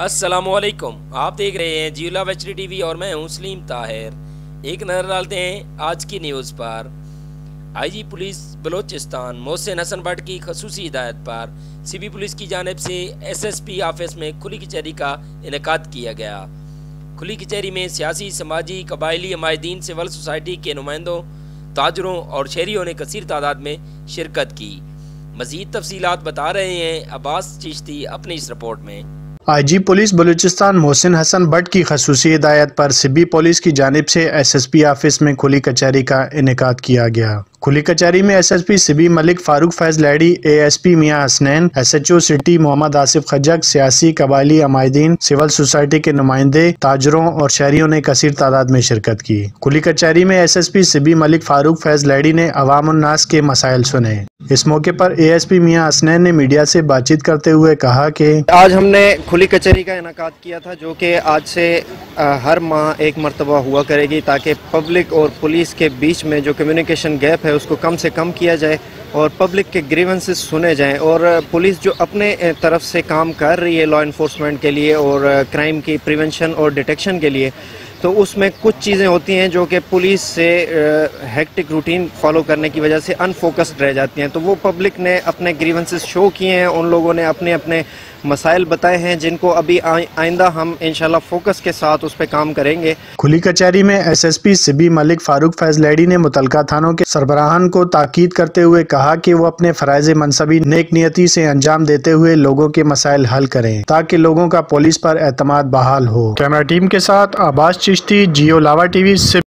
السلام علیکم، آپ دیکھ رہے ہیں جیولہ ویچری ٹی وی اور میں ہوں سلیم طاہر۔ ایک نظر ڈالتے ہیں آج کی نیوز پر۔ I G police Balochistan Mohsin Butt کی خصوصی ہدایت پر سی بی پولیس کی جانب سے SSP آفس میں کھلی کچہری کا انعقاد کیا گیا۔ کھلی کچہری میں سیاسی، سماجی، قبائلی، عمائدین، سوسائٹی کے نمائندوں، تاجروں اور شہریوں نے کثیر تعداد میں شرکت کی۔ مزید تفصیلات بتا رہے ہیں عباس چشتی اپنی اس رپورٹ میں۔ I G police Balochistan Mohsin Butt کی خصوصی ہدایت پر سی بی پولیس کی جانب سے SSP آفس میں کھلی کچہری کا انعقاد کیا گیا۔ کھلی کچہری میں SSP سی بی ملک فاروق فیض لیڈی، ASP میاں حسنین، SHO سٹی محمد آصف خجک، سیاسی، قبائلی، عمائدین، سول سوسائٹی کے نمائندے، تاجروں اور شہریوں نے کثیر تعداد میں شرکت کی۔ کھلی کچہری میں SSP سی بی ملک فاروق فیض لیڈی نے عوام الناس کے مسائل سنے۔ اس موقع پر ASP میاں حسنین نے میڈیا سے بات چیت کرتے ہوئے کہا کہ آج ہم نے کھلی کچہری کا انعقاد کیا تھا، جو کہ آج سے ہر ماہ ایک مرتبہ ہوا کرے گی، تاکہ پبلک اور پولیس کے بیچ میں جو کمیونیکیشن گیپ ہے اس کو کم سے کم کیا جائے اور پبلک کے گریونسز سنے جائیں، اور پولیس جو اپنے طرف سے کام کر رہی ہے لا انفورسمنٹ کے لیے اور کرائم کی پریونشن اور ڈیٹیکشن کے لیے، تو اس میں کچھ چیزیں ہوتی ہیں جو کہ پولیس سے ہیکٹک روٹین فالو کرنے کی وجہ سے انفوکسڈ رہ جاتی ہیں، تو وہ پبلک نے اپنے گریونسز شو کیے ہیں، ان لوگوں نے اپنے اپنے مسائل بتائے ہیں، جن کو ابھی آئندہ ہم انشاءاللہ فوکس کے ساتھ اس پہ کام کریں گے۔ کھلی کچہری میں SSP سی بی ملک فاروق فیض لیڈی نے متعلقہ تھانوں کے سربراہان کو تاکید کرتے ہوئے کہا کہ وہ اپنے فرائض منصبی نیک نیتی سے انجام دیتے ہوئے لوگوں کے مسائل حل کریں تاکہ لوگوں کا پولیس پر اعتماد بحال ہو۔ کیمرہ ٹیم کے ساتھ عباس چشتی، جیولہ ٹی وی سے